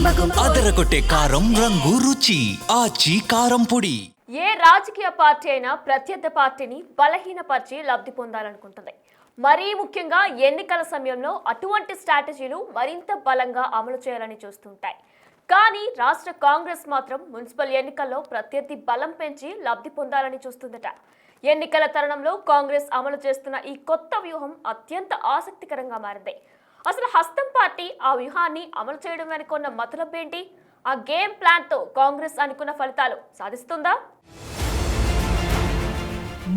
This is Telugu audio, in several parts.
అదరగొట్టే కారం రంగు రుచి ఆచి కారం పొడి. ఏ రాజకీయ పార్టీ అయినా ప్రత్యర్థి పార్టీని బలహీనపరిచి లబ్ధి పొందాలనుకుంటుంది. మరీ ముఖ్యంగా ఎన్నికల సమయంలో అటువంటి స్ట్రాటజీలు మరింత బలంగా అమలు చేయాలని చూస్తుంటాయి. కానీ రాష్ట్ర కాంగ్రెస్ మాత్రం మున్సిపల్ ఎన్నికల్లో ప్రత్యర్థి బలం పెంచి లబ్ధి పొందాలని చూస్తుందట. ఎన్నికల తరుణంలో కాంగ్రెస్ అమలు చేస్తున్న ఈ కొత్త వ్యూహం అత్యంత ఆసక్తికరంగా మారింది. అసలు హస్తం పార్టీ ఆ వ్యూహాన్ని అమలు చేయడం వెనుక ఉన్న మతలబ్ ఏంటి? ఆ గేమ్ ప్లాన్ తో కాంగ్రెస్ అనుకున్న ఫలితాలు సాధిస్తుందా?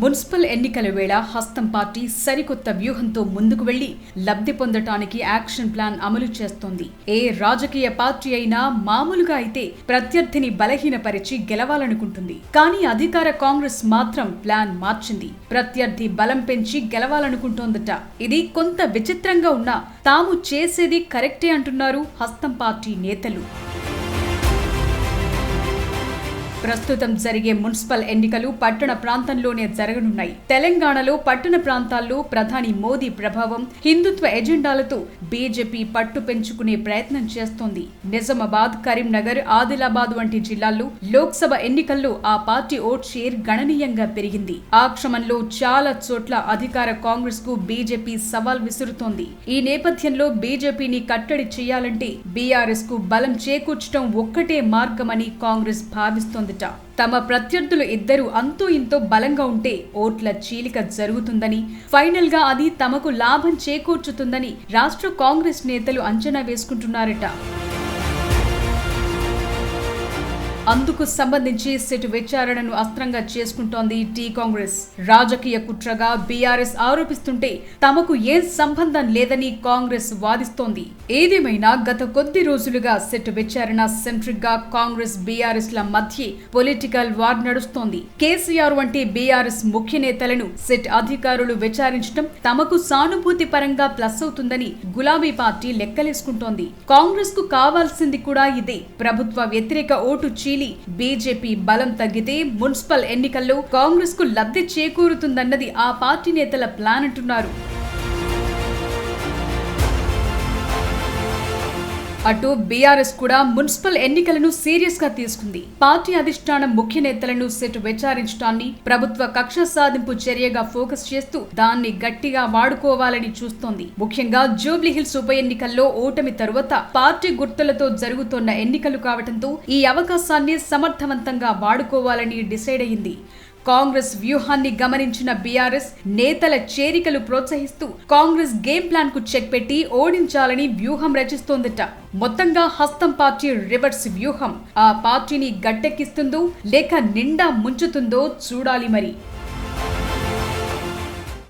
మున్సిపల్ ఎన్నికల వేళ హస్తం పార్టీ సరికొత్త వ్యూహంతో ముందుకు వెళ్లి లబ్ధి పొందటానికి యాక్షన్ ప్లాన్ అమలు చేస్తోంది. ఏ రాజకీయ పార్టీ అయినా మామూలుగా అయితే ప్రత్యర్థిని బలహీనపరిచి గెలవాలనుకుంటుంది. కానీ అధికార కాంగ్రెస్ మాత్రం ప్లాన్ మార్చింది. ప్రత్యర్థి బలం పెంచి గెలవాలనుకుంటోందట. ఇది కొంత విచిత్రంగా ఉన్నా తాము చేసేది కరెక్టే అంటున్నారు హస్తం పార్టీ నేతలు. ప్రస్తుతం జరిగే మున్సిపల్ ఎన్నికలు పట్టణ ప్రాంతంలోనే జరగనున్నాయి. తెలంగాణలో పట్టణ ప్రాంతాల్లో ప్రధాని మోదీ ప్రభావం, హిందుత్వ ఎజెండాలతో బీజేపీ పట్టు పెంచుకునే ప్రయత్నం చేస్తోంది. నిజామాబాద్, కరీంనగర్, ఆదిలాబాద్ వంటి జిల్లాల్లో లోక్సభ ఎన్నికల్లో ఆ పార్టీ ఓట్ షేర్ గణనీయంగా పెరిగింది. ఆ క్రమంలో చాలా చోట్ల అధికార కాంగ్రెస్ కు బీజేపీ సవాల్ విసురుతోంది. ఈ నేపథ్యంలో బీజేపీని కట్టడి చేయాలంటే బీఆర్ఎస్ కు బలం చేకూర్చడం ఒక్కటే మార్గమని కాంగ్రెస్ భావిస్తోంది. తమ ప్రత్యర్థులు ఇద్దరు అంతో ఇంతో బలంగా ఉంటే ఓట్ల చీలిక జరుగుతుందని, ఫైనల్ గా అది తమకు లాభం చేకూర్చుతుందని రాష్ట్ర కాంగ్రెస్ నేతలు అంచనా వేసుకుంటున్నారట. అందుకు సంబంధించి సిట్ విచారణను అస్త్రంగా చేసుకుంటోంది టీ కాంగ్రెస్. రాజకీయ కుట్రగా బీఆర్ఎస్ ఆరోపిస్తుంటే తమకు ఏ సంబంధం లేదని కాంగ్రెస్ వాదిస్తోంది. ఏదేమైనా గత కొద్ది రోజులుగా సిట్ విచారణ సెంట్రిక్ గా కాంగ్రెస్ బీఆర్ఎస్ ల మధ్య పొలిటికల్ వార్ నడుస్తోంది. కేసీఆర్ వంటి బీఆర్ఎస్ ముఖ్య నేతలను సిట్ అధికారులు విచారించడం తమకు సానుభూతి పరంగా ప్లస్ అవుతుందని గులాబీ పార్టీ లెక్కలేసుకుంటోంది. కాంగ్రెస్ కు కావాల్సింది కూడా ఇదే. ప్రభుత్వ వ్యతిరేక ఓటు బీజేపీ బలం తగ్గితే మున్సిపల్ ఎన్నికల్లో కాంగ్రెస్ కు లబ్ధి చేకూరుతుందన్నది ఆ పార్టీ నేతల ప్లాన్ అంటున్నారు. అటు బీఆర్ఎస్ కూడా మున్సిపల్ ఎన్నికలను సీరియస్ గా తీసుకుంది. పార్టీ అధిష్టానం ముఖ్య నేతలను సెట్ విచారించడాన్ని ప్రభుత్వ కక్ష సాధింపు చర్యగా ఫోకస్ చేస్తూ దాన్ని గట్టిగా వాడుకోవాలని చూస్తోంది. ముఖ్యంగా జూబ్లీహిల్స్ ఉప ఎన్నికల్లో ఓటమి తరువాత పార్టీ గుర్తులతో జరుగుతున్న ఎన్నికలు కావడంతో ఈ అవకాశాన్ని సమర్థవంతంగా వాడుకోవాలని డిసైడ్ అయింది. కాంగ్రెస్ వ్యూహాన్ని గమనించిన బీఆర్ఎస్ నేతల చేరికలు ప్రోత్సహిస్తూ కాంగ్రెస్ గేమ్ ప్లాన్ కు చెక్ పెట్టి ఓడించాలని వ్యూహం రచిస్తోందట. మొత్తంగా హస్తం పార్టీ రివర్స్ వ్యూహం ఆ పార్టీని గట్టెక్కిస్తుందో లేక నిండా ముంచుతుందో చూడాలి మరి.